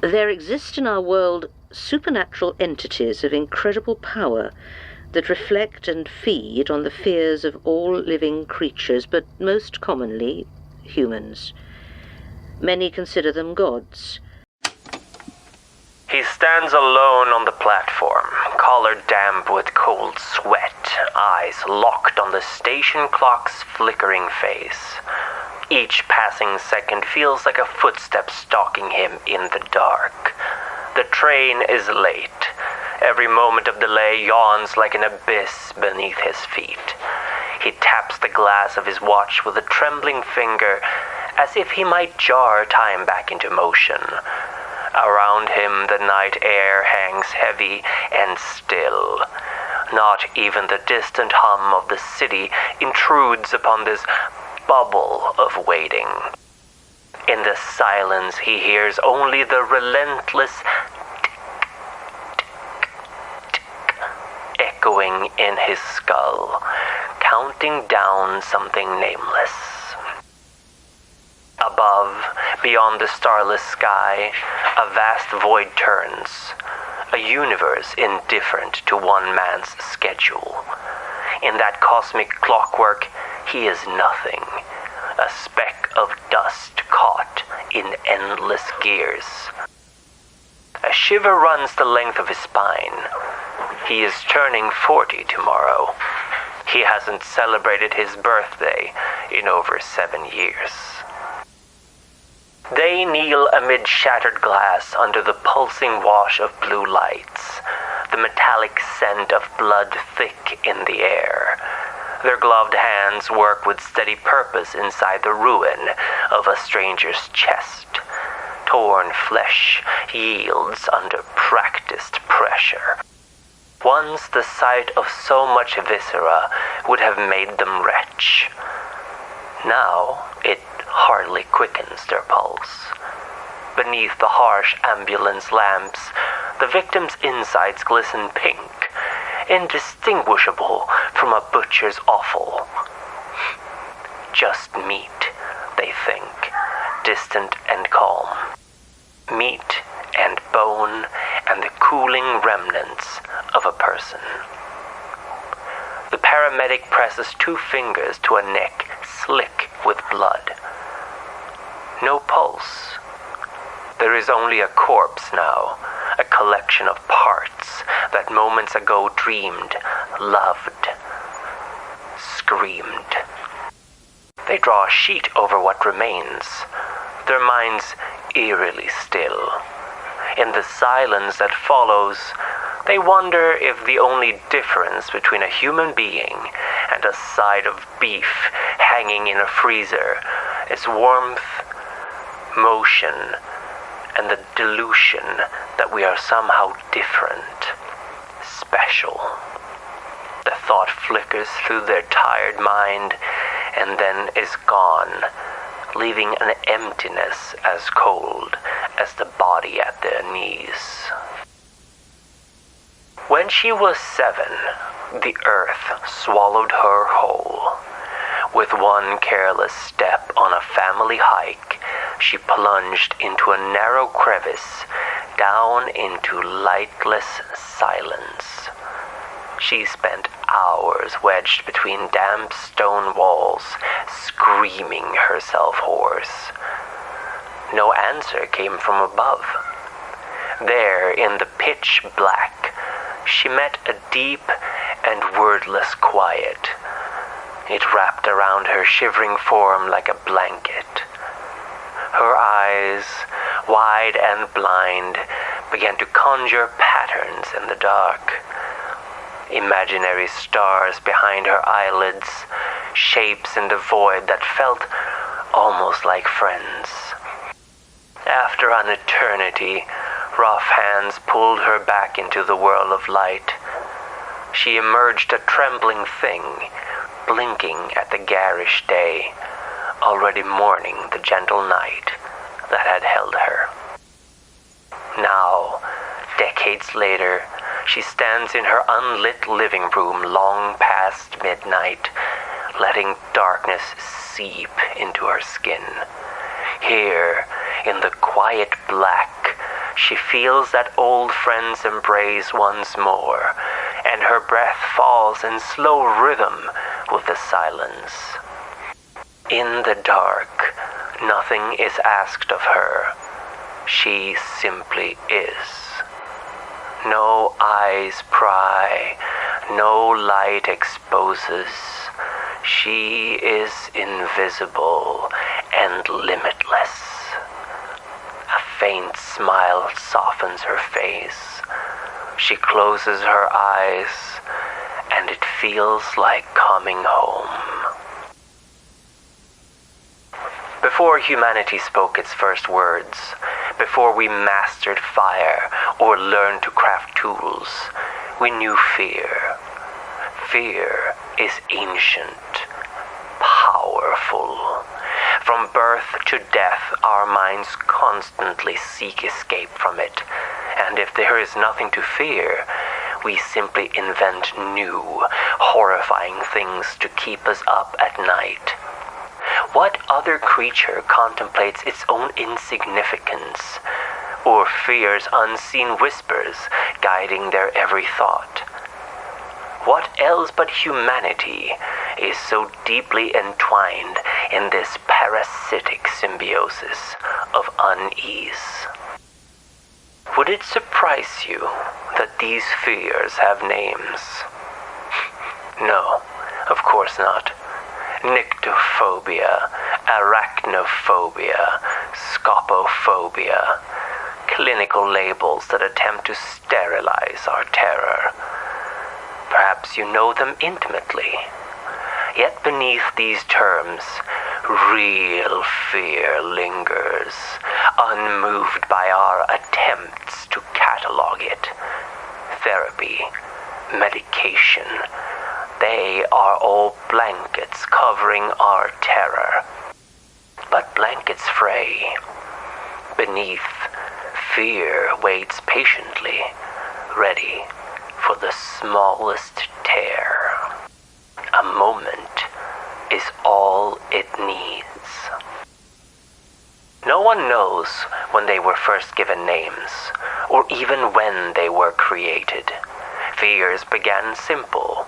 There exist in our world supernatural entities of incredible power that reflect and feed on the fears of all living creatures, but most commonly humans. Many consider them gods. He stands alone on the platform, collar damp with cold sweat, eyes locked on the station clock's flickering face. Each passing second feels like a footstep stalking him in the dark. The train is late. Every moment of delay yawns like an abyss beneath his feet. He taps the glass of his watch with a trembling finger, as if he might jar time back into motion. Around him the night air hangs heavy and still. Not even the distant hum of the city intrudes upon this bubble of waiting. In the silence he hears only the relentless tick-tick echoing in his skull, counting down something nameless. Above, beyond the starless sky, a vast void turns, a universe indifferent to one man's schedule. In that cosmic clockwork, he is nothing, a speck of dust caught in endless gears. A shiver runs the length of his spine. He is turning 40 tomorrow. He hasn't celebrated his birthday in over 7 years. They kneel amid shattered glass under the pulsing wash of blue lights, the metallic scent of blood thick in the air. Their gloved hands work with steady purpose inside the ruin of a stranger's chest. Torn flesh yields under practiced pressure. Once the sight of so much viscera would have made them retch. Now it hardly quickens their pulse. Beneath the harsh ambulance lamps, the victim's insides glisten pink, indistinguishable from a butcher's offal. Just meat, they think, distant and calm. Meat and bone and the cooling remnants of a person. The paramedic presses 2 fingers to a neck slick with blood. No pulse. There is only a corpse now, a collection of parts that moments ago dreamed, loved, screamed. They draw a sheet over what remains, their minds eerily still. In the silence that follows, they wonder if the only difference between a human being and a side of beef hanging in a freezer is warmth, motion, and the delusion that we are somehow different, special. The thought flickers through their tired mind and then is gone, leaving an emptiness as cold as the body at their knees. When she was 7, the earth swallowed her whole. With one careless step on a family hike, she plunged into a narrow crevice, down into lightless silence. She spent hours wedged between damp stone walls, screaming herself hoarse. No answer came from above. There, in the pitch black, she met a deep and wordless quiet. It wrapped around her shivering form like a blanket. Her eyes, wide and blind, began to conjure patterns in the dark. Imaginary stars behind her eyelids, shapes in the void that felt almost like friends. After an eternity, rough hands pulled her back into the whirl of light. She emerged a trembling thing, blinking at the garish day, already mourning the gentle night that had held her. Now, decades later, she stands in her unlit living room long past midnight, letting darkness seep into her skin. Here, in the quiet black, She feels that old friend's embrace once more, and her breath falls in slow rhythm with the silence. In the dark, nothing is asked of her. She simply is. No eyes pry, no light exposes. She is invisible and limitless. A faint smile softens her face. She closes her eyes, and it feels like coming home. Before humanity spoke its first words, before we mastered fire or learned to craft tools, we knew fear. Fear is ancient, powerful. From birth to death, our minds constantly seek escape from it. And if there is nothing to fear, we simply invent new, horrifying things to keep us up at night. What other creature contemplates its own insignificance, or fears unseen whispers guiding their every thought? What else but humanity is so deeply entwined in this parasitic symbiosis of unease? Would it surprise you that these fears have names? No, of course not. Nyctophobia, arachnophobia, scopophobia, clinical labels that attempt to sterilize our terror. Perhaps you know them intimately. Yet beneath these terms, real fear lingers, unmoved by our attempts to catalog it. Therapy, medication, they are all blankets covering our terror. But blankets fray. Beneath, fear waits patiently, ready for the smallest tear. A moment is all it needs. No one knows when they were first given names, or even when they were created. Fears began simple.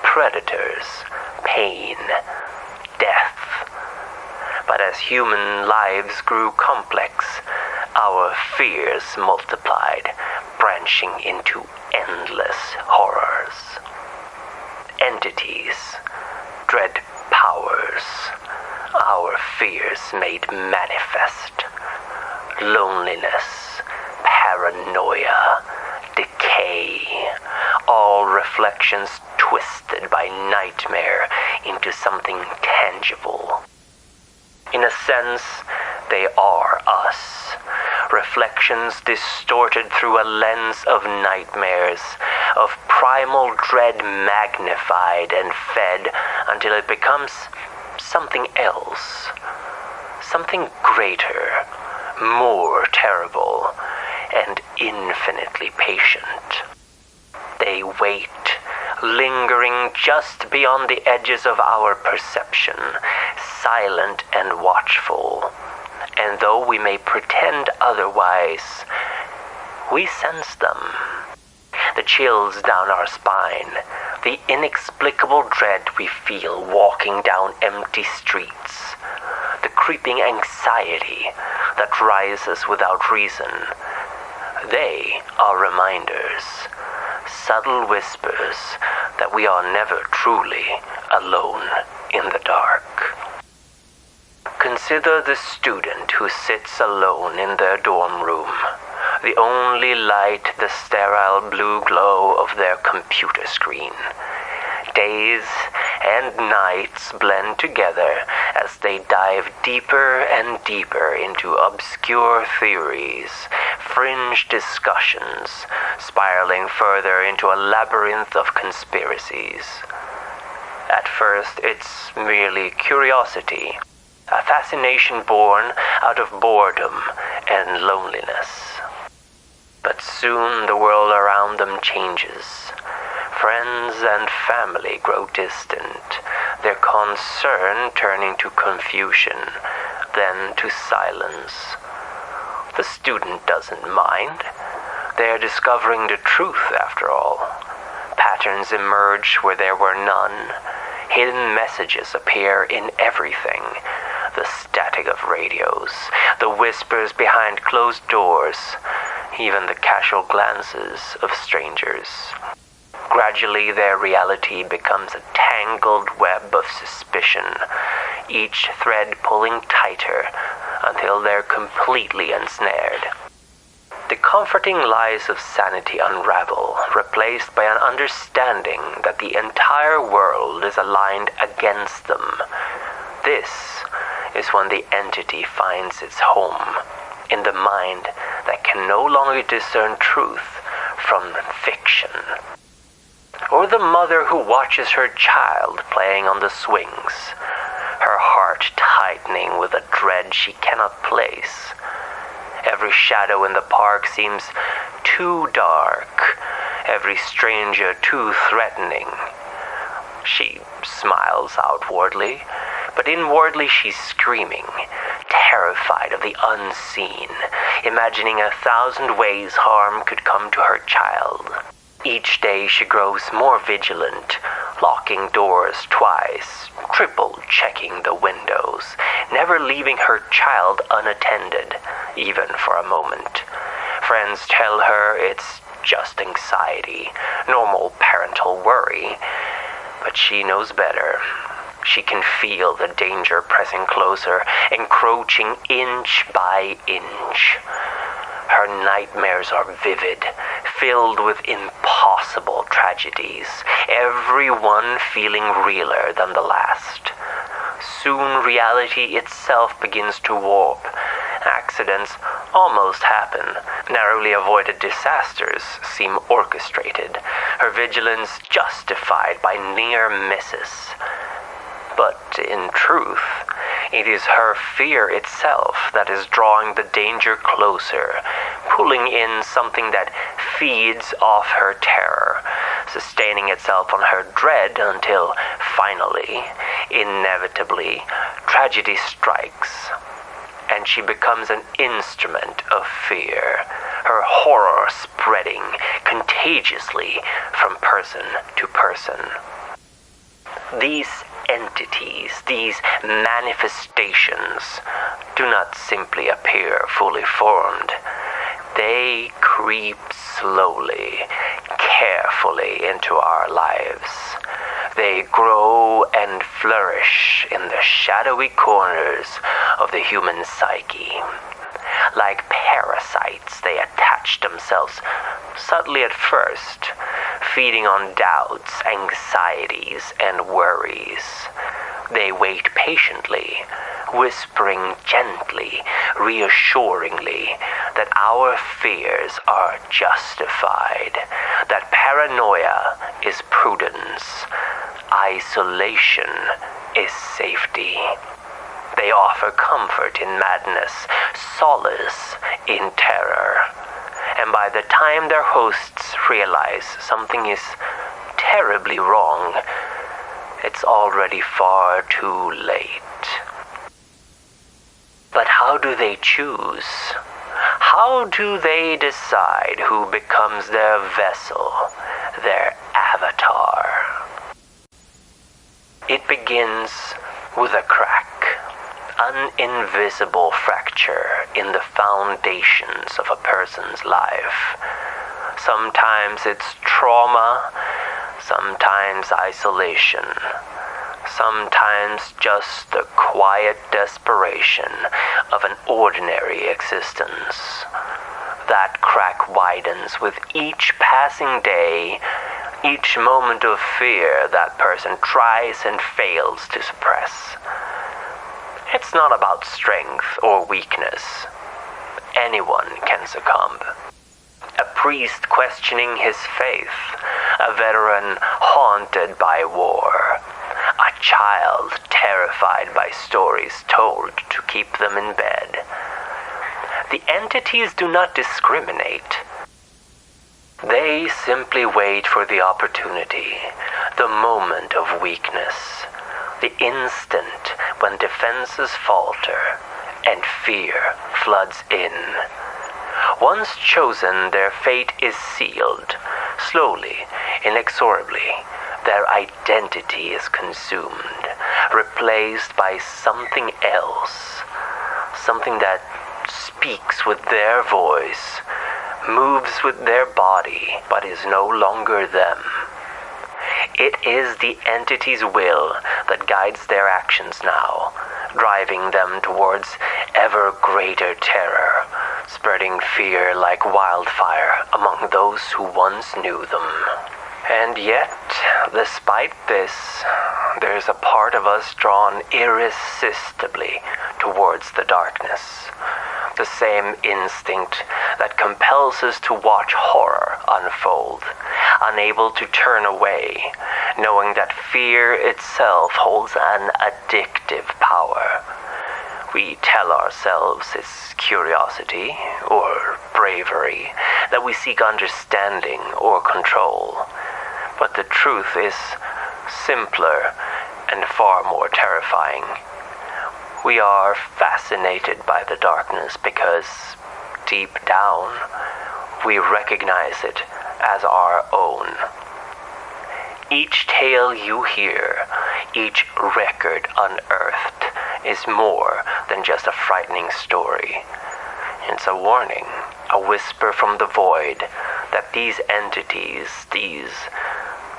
Predators, pain, death. But as human lives grew complex, our fears multiplied, branching into endless horrors. Entities, dread powers, our fears made manifest. Loneliness, paranoia, decay, all reflections twisted by nightmare into something tangible. In a sense, they are us. Reflections distorted through a lens of nightmares, of primal dread magnified and fed until it becomes something else. Something greater, more terrible, and infinitely patient. They wait, lingering just beyond the edges of our perception, silent and watchful. And though we may pretend otherwise, we sense them. The chills down our spine, the inexplicable dread we feel walking down empty streets, the creeping anxiety that rises without reason, they are reminders. Subtle whispers that we are never truly alone in the dark. Consider the student who sits alone in their dorm room, the only light the sterile blue glow of their computer screen. Days and nights blend together as they dive deeper and deeper into obscure theories, fringe discussions, spiraling further into a labyrinth of conspiracies. At first, it's merely curiosity, a fascination born out of boredom and loneliness. But soon the world around them changes. Friends and family grow distant, their concern turning to confusion, then to silence. The student doesn't mind. They are discovering the truth, after all. Patterns emerge where there were none. Hidden messages appear in everything. The static of radios, the whispers behind closed doors, even the casual glances of strangers. Gradually, their reality becomes a tangled web of suspicion, each thread pulling tighter until they're completely ensnared. The comforting lies of sanity unravel, replaced by an understanding that the entire world is aligned against them. This is when the entity finds its home, in the mind that can no longer discern truth from fiction. Or the mother who watches her child playing on the swings, her heart tightening with a dread she cannot place. Every shadow in the park seems too dark, every stranger too threatening. She smiles outwardly, but inwardly she's screaming, terrified of the unseen, imagining 1,000 ways harm could come to her child. Each day she grows more vigilant, locking doors twice, triple checking the windows, never leaving her child unattended, even for a moment. Friends tell her it's just anxiety, normal parental worry, but she knows better. She can feel the danger pressing closer, encroaching inch by inch. Her nightmares are vivid, filled with impossible tragedies, every one feeling realer than the last. Soon reality itself begins to warp. Accidents almost happen. Narrowly avoided disasters seem orchestrated, her vigilance justified by near misses. But in truth, it is her fear itself that is drawing the danger closer, pulling in something that feeds off her terror, sustaining itself on her dread until, finally, inevitably, tragedy strikes, and she becomes an instrument of fear, her horror spreading contagiously from person to person. These entities, these manifestations, do not simply appear fully formed. They creep slowly, carefully into our lives. They grow and flourish in the shadowy corners of the human psyche. Like parasites, they attach themselves subtly at first, feeding on doubts, anxieties, and worries. They wait patiently, whispering gently, reassuringly, that our fears are justified, that paranoia is prudence, isolation is safety. They offer comfort in madness, solace in terror. And by the time their hosts realize something is terribly wrong, it's already far too late. But how do they choose? How do they decide who becomes their vessel, their avatar? It begins with a crack, an invisible fracture in the foundations of a person's life. Sometimes it's trauma, sometimes isolation, sometimes just the quiet desperation of an ordinary existence. That crack widens with each passing day, each moment of fear that person tries and fails to suppress. It's not about strength or weakness. Anyone can succumb. A priest questioning his faith, a veteran haunted by war, a child terrified by stories told to keep them in bed. The entities do not discriminate. They simply wait for the opportunity, the moment of weakness, the instant when defenses falter and fear floods in. Once chosen, their fate is sealed. Slowly, inexorably, their identity is consumed, replaced by something else. Something that speaks with their voice, moves with their body, but is no longer them. It is the entity's will that guides their actions now, driving them towards ever greater terror, spreading fear like wildfire among those who once knew them. And yet, despite this, there's a part of us drawn irresistibly towards the darkness. The same instinct that compels us to watch horror unfold, unable to turn away, knowing that fear itself holds an addictive power. We tell ourselves it's curiosity or bravery, that we seek understanding or control. But the truth is simpler and far more terrifying. We are fascinated by the darkness because, deep down, we recognize it as our own. Each tale you hear, each record unearthed, is more than just a frightening story. It's a warning, a whisper from the void, that these entities, these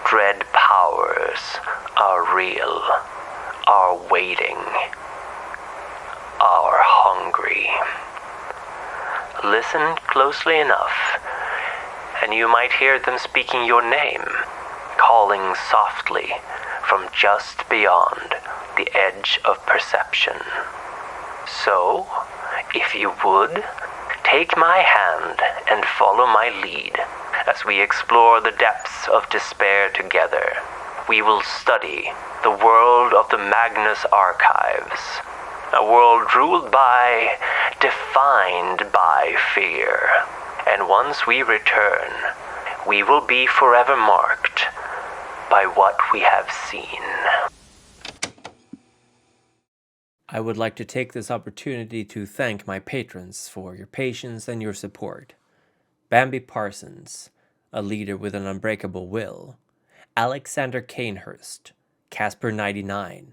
dread powers, are real, are waiting, are hungry. Listen closely enough, and you might hear them speaking your name, calling softly from just beyond the edge of perception. So, if you would, take my hand and follow my lead as we explore the depths of despair together. We will study the world of the Magnus Archives, a world ruled by, defined by fear. And once we return, we will be forever marked by what we have seen. I would like to take this opportunity to thank my patrons for your patience and your support. Bambi Parsons, a leader with an unbreakable will. Alexander Canehurst, Casper99,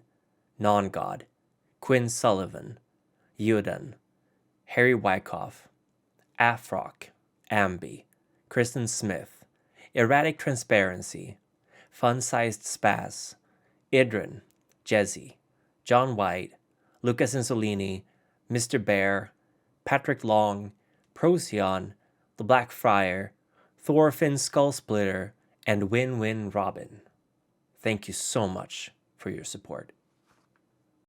Non-God, Quinn Sullivan, Yudan, Harry Wyckoff, Afrock, Ambi, Kristen Smith, Erratic Transparency, Fun-Sized Spaz, Idrin, Jezzy, John White, Lucas Insolini, Mr. Bear, Patrick Long, Procyon, The Black Friar, Thorfinn Skullsplitter, and Win-Win Robin. Thank you so much for your support.